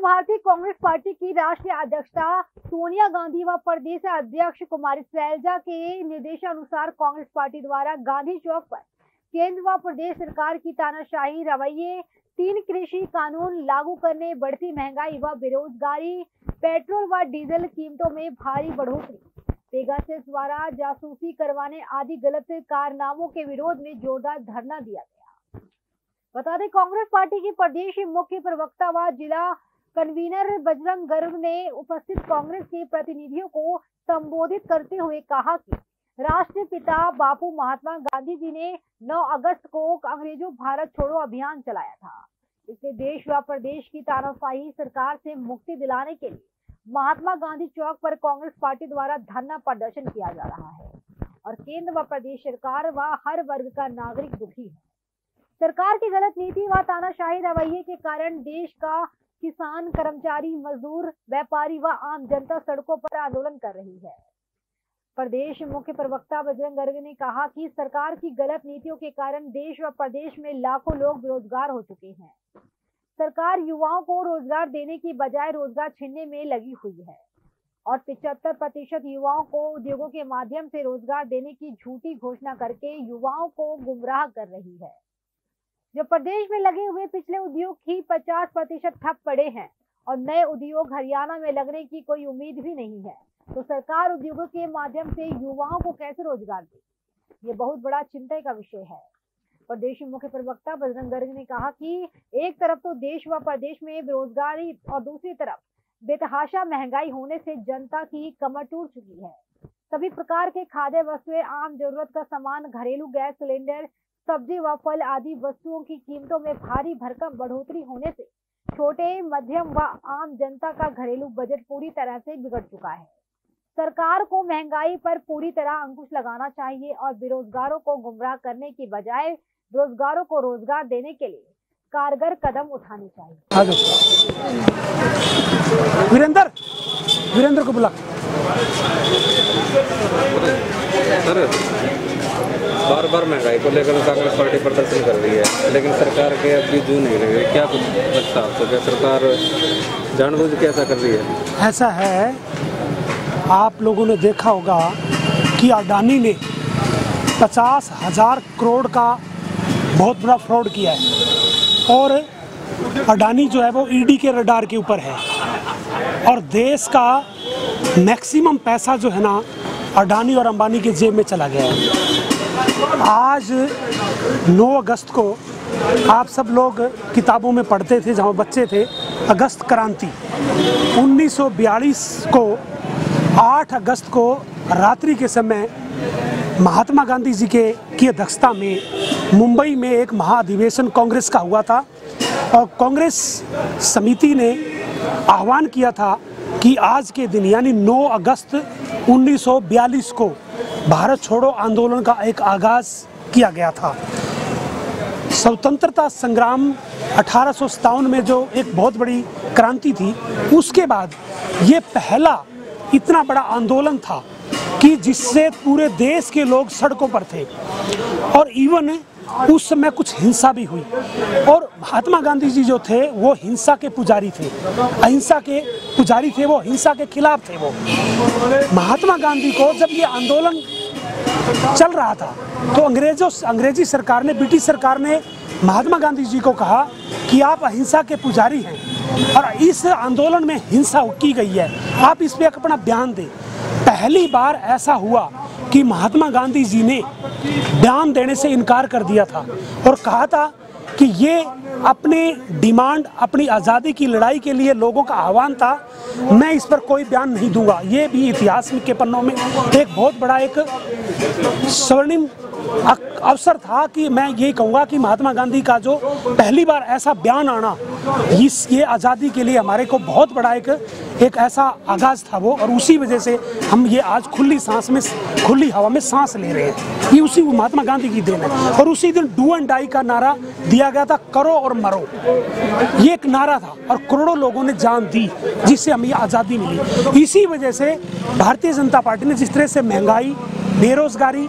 भारतीय कांग्रेस पार्टी की राष्ट्रीय अध्यक्षा सोनिया गांधी व प्रदेश अध्यक्ष कुमारी शैलजा के निर्देशानुसार कांग्रेस पार्टी द्वारा गांधी चौक पर केंद्र व प्रदेश सरकार की तानाशाही रवैये, 3 कृषि कानून लागू करने, बढ़ती महंगाई व बेरोजगारी, पेट्रोल व डीजल कीमतों में भारी बढ़ोतरी, पेगासस द्वारा जासूसी करवाने आदि गलत कारनामों के विरोध में जोरदार धरना दिया गया। बता दें, कांग्रेस पार्टी की प्रदेश मुख्य प्रवक्ता व जिला कन्वीनर बजरंग गर्ग ने उपस्थित कांग्रेस के प्रतिनिधियों को संबोधित करते हुए कहा कि राष्ट्रपिता बापू महात्मा गांधी जी ने 9 अगस्त को अंग्रेजों भारत छोड़ो अभियान चलाया था। इससे देश व प्रदेश की तानाशाही सरकार से मुक्ति दिलाने के लिए महात्मा गांधी चौक पर कांग्रेस पार्टी द्वारा धरना प्रदर्शन किया जा रहा है और केंद्र व प्रदेश सरकार व हर वर्ग का नागरिक दुखी है। सरकार की गलत नीति व तानाशाही रवैये के कारण देश का किसान, कर्मचारी, मजदूर, व्यापारी व आम जनता सड़कों पर आंदोलन कर रही है। प्रदेश मुख्य प्रवक्ता बजरंग गर्ग ने कहा कि सरकार की गलत नीतियों के कारण देश व प्रदेश में लाखों लोग बेरोजगार हो चुके हैं। सरकार युवाओं को रोजगार देने की बजाय रोजगार छीनने में लगी हुई है और 75% युवाओं को उद्योगों के माध्यम से रोजगार देने की झूठी घोषणा करके युवाओं को गुमराह कर रही है। जो प्रदेश में लगे हुए पिछले उद्योग ही 50% ठप पड़े हैं और नए उद्योग हरियाणा में लगने की कोई उम्मीद भी नहीं है, तो सरकार उद्योगों के माध्यम से युवाओं को कैसे रोजगार दे, ये बहुत बड़ा चिंता का विषय है। प्रदेश मुख्य प्रवक्ता बजरंग गर्ग ने कहा कि एक तरफ तो देश व प्रदेश में बेरोजगारी और दूसरी तरफ बेतहाशा महंगाई होने से जनता की कमर टूट चुकी है। सभी प्रकार के खाद्य वस्तुएं, आम जरूरत का सामान, घरेलू गैस सिलेंडर, सब्जी व फल आदि वस्तुओं की कीमतों में भारी भरकम बढ़ोतरी होने से छोटे, मध्यम व आम जनता का घरेलू बजट पूरी तरह से बिगड़ चुका है। सरकार को महंगाई पर पूरी तरह अंकुश लगाना चाहिए और बेरोजगारों को गुमराह करने की बजाय रोजगारों को रोजगार देने के लिए कारगर कदम उठाने चाहिए। वीरेंद्र को बुला। सर, बार महंगाई को लेकर कांग्रेस पार्टी प्रदर्शन कर रही है, लेकिन सरकार के अभी जू नहीं लग रही। क्या कुछ लगता है आपको? क्या सरकार जानबूझ के ऐसा कर रही है? ऐसा है, आप लोगों ने देखा होगा कि अडानी ने 50,000 करोड़ का बहुत बड़ा फ्रॉड किया है और अडानी जो है वो ईडी के रडार के ऊपर है और देश का मैक्सिमम पैसा जो है ना अडानी और अंबानी के जेब में चला गया है। आज 9 अगस्त को आप सब लोग किताबों में पढ़ते थे, जहाँ बच्चे थे, अगस्त क्रांति। 1942 को 8 अगस्त को रात्रि के समय महात्मा गांधी जी की अध्यक्षता में मुंबई में एक महाअधिवेशन कांग्रेस का हुआ था और कांग्रेस समिति ने आह्वान किया था कि आज के दिन यानी 9 अगस्त 1942 को भारत छोड़ो आंदोलन का एक आगाज किया गया था। स्वतंत्रता संग्राम 1857 में जो एक बहुत बड़ी क्रांति थी, उसके बाद ये पहला इतना बड़ा आंदोलन था कि जिससे पूरे देश के लोग सड़कों पर थे और इवन उस समय कुछ हिंसा भी हुई और महात्मा गांधी जी जो थे वो हिंसा के पुजारी थे, अहिंसा के पुजारी थे, वो हिंसा के खिलाफ थे। वो महात्मा गांधी को जब ये आंदोलन चल रहा था तो अंग्रेजी सरकार ने, ब्रिटिश सरकार ने महात्मा गांधी जी को कहा कि आप अहिंसा के पुजारी हैं और इस आंदोलन में हिंसा की गई है, आप इस पे अपना बयान दें। पहली बार ऐसा हुआ कि महात्मा गांधी जी ने बयान देने से इनकार कर दिया था और कहा था कि ये अपने डिमांड, अपनी आज़ादी की लड़ाई के लिए लोगों का आह्वान था, मैं इस पर कोई बयान नहीं दूंगा। ये भी इतिहास के पन्नों में एक बहुत बड़ा एक स्वर्णिम अवसर था कि मैं यही कहूँगा कि महात्मा गांधी का जो पहली बार ऐसा बयान आना, ये आज़ादी के लिए हमारे को बहुत बड़ा एक ऐसा आगाज़ था वो, और उसी वजह से हम ये आज खुली हवा में सांस ले रहे हैं। ये उसी महात्मा गांधी की देन है। और उसी दिन डू एंड डाई का नारा दिया गया था, करो और मरो, ये एक नारा था और करोड़ों लोगों ने जान दी जिससे हमें आज़ादी मिली। इसी वजह से भारतीय जनता पार्टी ने जिस तरह से महंगाई बेरोजगारी,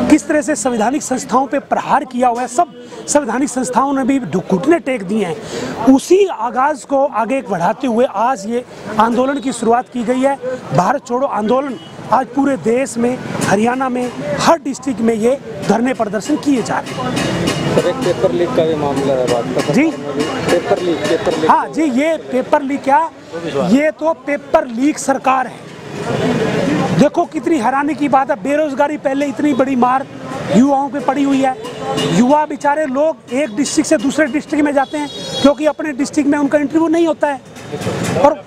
किस तरह से संवैधानिक संस्थाओं पे प्रहार किया हुआ है, सब संवैधानिक संस्थाओं ने भी घुटने टेक दिए हैं। उसी आगाज को आगे बढ़ाते हुए आज ये आंदोलन की शुरुआत की गई है। भारत छोड़ो आंदोलन आज पूरे देश में, हरियाणा में, हर डिस्ट्रिक्ट में ये धरने प्रदर्शन किए जा रहे हैं। सर, एक पेपर लीक का भी मामला है बात का जी, पेपर लीक। हाँ जी, ये पेपर लीक क्या, ये तो पेपर लीक सरकार है। देखो कितनी हैरानी की बात है, बेरोजगारी पहले इतनी बड़ी मार युवाओं पे पड़ी हुई है। युवा बेचारे लोग एक डिस्ट्रिक्ट से दूसरे डिस्ट्रिक्ट में जाते हैं क्योंकि अपने डिस्ट्रिक्ट में उनका इंटरव्यू नहीं होता है, और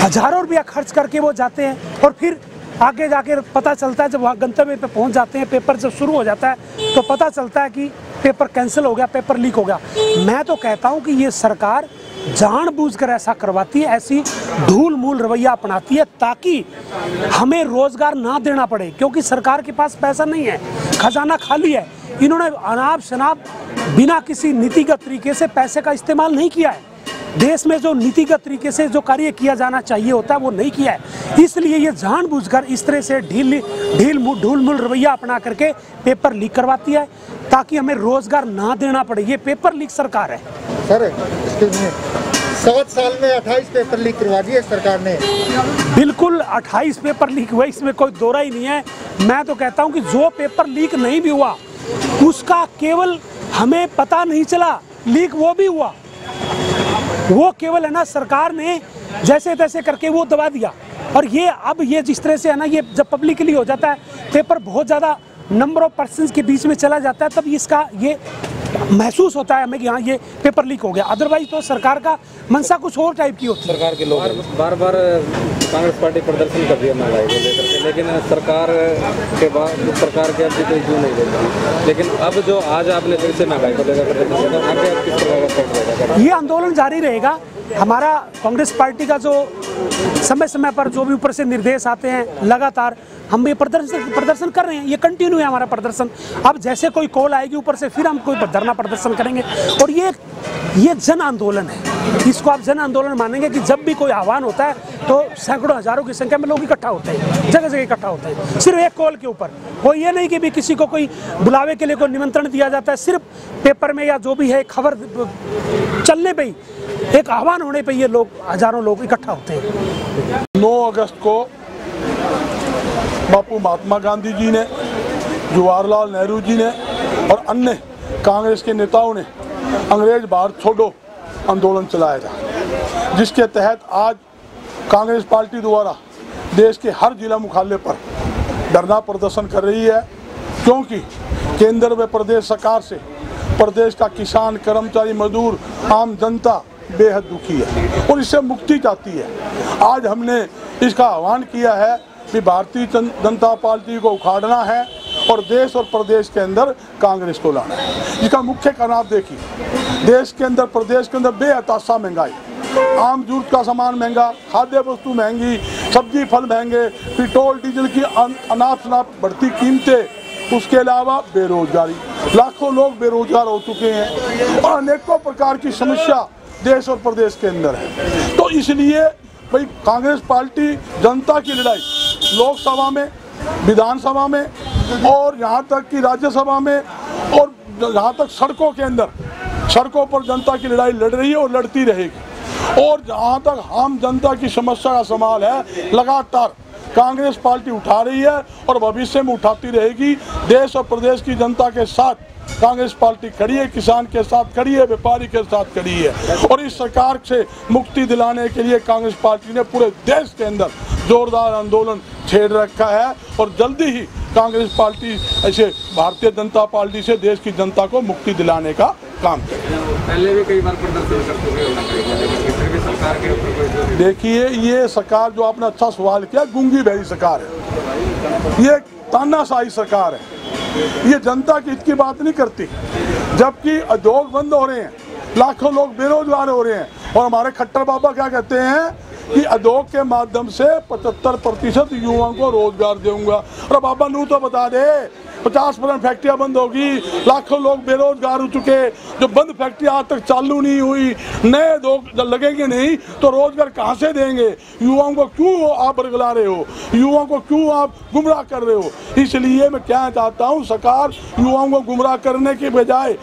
हजारों रुपया खर्च करके वो जाते हैं, और फिर आगे जाके पता चलता है जब वहाँ गंतव्य पे पहुँच जाते हैं, पेपर जब शुरू हो जाता है तो पता चलता है कि पेपर कैंसिल हो गया, पेपर लीक हो गया। मैं तो कहता हूँ कि ये सरकार जानबूझकर ऐसा करवाती है, ऐसी ढूल मूल रवैया अपनाती है ताकि हमें रोजगार ना देना पड़े, क्योंकि सरकार के पास पैसा नहीं है, खजाना खाली है। इन्होंने अनाप शनाप बिना किसी नीतिगत तरीके से पैसे का इस्तेमाल नहीं किया है। देश में जो नीतिगत तरीके से जो कार्य किया जाना चाहिए होता है वो नहीं किया है, इसलिए ये जानबूझकर इस तरह से ढूल मूल रवैया अपना करके पेपर लीक करवाती है ताकि हमें रोजगार ना देना पड़े। ये पेपर लीक सरकार है। सर, 7 साल में 28 पेपर लीक करवा दिए सरकार ने। बिल्कुल 28 पेपर लीक हुए, इसमें कोई दो राय नहीं है। मैं तो कहता हूं कि जो पेपर लीक नहीं भी हुआ उसका केवल हमें पता नहीं चला, लीक वो भी हुआ, वो केवल है ना सरकार ने जैसे तैसे करके वो दबा दिया। और ये अब ये जिस तरह से है ना, ये जब पब्लिकली हो जाता है, पेपर बहुत ज़्यादा नंबर ऑफ पर्सन्स के बीच में चला जाता है, तब इसका ये महसूस होता है हमें कि हाँ ये पेपर लीक हो गया। अदरवाइज तो सरकार का मंशा कुछ और टाइप की होती है। सरकार के लोग बार बार कांग्रेस पार्टी प्रदर्शन कर रही है महंगाई को लेकर के, लेकिन सरकार के बाद सरकार के अब भी कोई नहीं देती। लेकिन अब जो आज आपने फिर से महंगाई को लेकर प्रदर्शन किया, आगे आप किस प्रकार का ये आंदोलन जारी रहेगा। हमारा कांग्रेस पार्टी का जो समय समय पर जो भी ऊपर से निर्देश आते हैं, लगातार हम ये प्रदर्शन कर रहे हैं, ये कंटिन्यू है हमारा प्रदर्शन। अब जैसे कोई कॉल आएगी ऊपर से फिर हम कोई धरना प्रदर्शन करेंगे। और ये जन आंदोलन है, इसको आप जन आंदोलन मानेंगे कि जब भी कोई आह्वान होता है तो सैकड़ों हजारों की संख्या में लोग इकट्ठा होते हैं, जगह जगह इकट्ठा होते हैं, सिर्फ एक कॉल के ऊपर। वो ये नहीं कि भी किसी को कोई बुलावे के लिए कोई निमंत्रण दिया जाता है, सिर्फ पेपर में या जो भी है खबर चलने पर ही, एक आह्वान होने पर ये लोग हजारों लोग इकट्ठा होते हैं। 9 अगस्त को बापू महात्मा गांधी जी ने, जवाहरलाल नेहरू जी ने और अन्य कांग्रेस के नेताओं ने अंग्रेज भारत छोड़ो आंदोलन चलाया था, जिसके तहत आज कांग्रेस पार्टी द्वारा देश के हर जिला मुख्यालय पर धरना प्रदर्शन कर रही है, क्योंकि केंद्र व प्रदेश सरकार से प्रदेश का किसान, कर्मचारी, मजदूर, आम जनता बेहद दुखी है और इससे मुक्ति चाहती है। आज हमने इसका आह्वान किया है कि भारतीय जनता पार्टी को उखाड़ना है और देश और प्रदेश के अंदर कांग्रेस को लाना है। इसका मुख्य कारण आप देखिए, देश के अंदर, प्रदेश के अंदर बेहताशा महंगाई, आम जरूरत का सामान महंगा, खाद्य वस्तु महंगी, सब्जी फल महंगे, पेट्रोल डीजल की अनाप शनाप बढ़ती कीमतें, उसके अलावा बेरोजगारी, लाखों लोग बेरोजगार हो चुके हैं और अनेकों प्रकार की समस्या देश और प्रदेश के अंदर है। तो इसलिए भाई कांग्रेस पार्टी जनता की लड़ाई लोकसभा में, विधानसभा में और यहाँ तक कि राज्यसभा में और यहाँ तक सड़कों के अंदर, सड़कों पर जनता की लड़ाई लड़ रही है और लड़ती रहेगी। और जहाँ तक आम जनता की समस्या का सवाल है, लगातार कांग्रेस पार्टी उठा रही है और भविष्य में उठाती रहेगी। देश और प्रदेश की जनता के साथ कांग्रेस पार्टी खड़ी है, किसान के साथ खड़ी है, व्यापारी के साथ खड़ी है और इस सरकार से मुक्ति दिलाने के लिए कांग्रेस पार्टी ने पूरे देश के अंदर जोरदार आंदोलन छेड़ रखा है और जल्दी ही कांग्रेस पार्टी ऐसे भारतीय जनता पार्टी से देश की जनता को मुक्ति दिलाने का काम करेगी। पहले भी कई बार प्रदर्शन करते हुए सरकार के ऊपर देखिए, ये सरकार जो आपने अच्छा सवाल किया, गूंगी बहरी सरकार है, ये तानाशाही सरकार है, ये जनता की हित की बात नहीं करती। जबकि उद्योग बंद हो रहे हैं, लाखों लोग बेरोजगार हो रहे हैं और हमारे खट्टर बाबा क्या कहते हैं कि उद्योग के माध्यम से 75% युवाओं को रोजगार दूंगा। और बाबा नू तो बता दे 50% फैक्ट्रियां बंद होगी, लाखों लोग बेरोजगार हो चुके, जो बंद फैक्ट्रियां आज तक चालू नहीं हुई, नए लोग लगेंगे नहीं तो रोजगार कहां से देंगे? युवाओं को क्यों आप बरगला रहे हो? युवाओं को क्यों आप गुमराह कर रहे हो? इसलिए मैं कहना चाहता हूं सरकार युवाओं को गुमराह करने के बजाय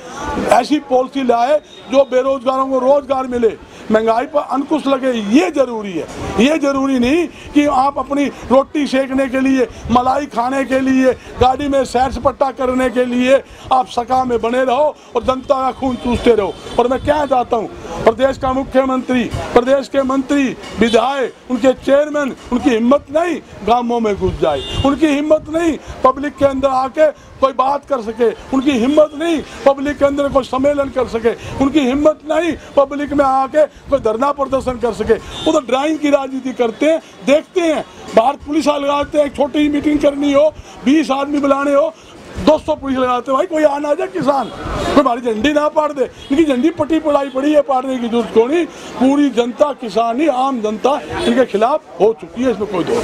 ऐसी पॉलिसी लाए जो बेरोजगारों को रोजगार मिले, महंगाई पर अंकुश लगे। ये जरूरी है, ये जरूरी नहीं कि आप अपनी रोटी सेकने के लिए, मलाई खाने के लिए, गाड़ी में सैर सपाटा करने के लिए आप सका में बने रहो और जनता का खून चूसते रहो। और मैं क्या चाहता हूँ, प्रदेश का मुख्यमंत्री, प्रदेश के मंत्री, विधायक, उनके चेयरमैन, उनकी हिम्मत नहीं गांवों में घुस जाए, उनकी हिम्मत नहीं पब्लिक के अंदर आके कोई बात कर सके, उनकी हिम्मत नहीं पब्लिक के अंदर कोई सम्मेलन कर सके, उनकी हिम्मत नहीं पब्लिक में आके कोई धरना प्रदर्शन कर सके। वो तो ड्राइंग की राजनीति करते हैं, देखते हैं बाहर पुलिस लगाते हैं, एक छोटी ही मीटिंग करनी हो, 20 आदमी बुलाने हो, 200 पुलिस लगाते हैं। भाई कोई आना जाए किसान, कोई हमारी झंडी ना पाड़ दे, इनकी झंडी पटी पड़ाई पड़ी है, पाड़ने की जरूरत क्यों नहीं? पूरी जनता, किसान ही, आम जनता इनके खिलाफ हो चुकी है, इसमें कोई दो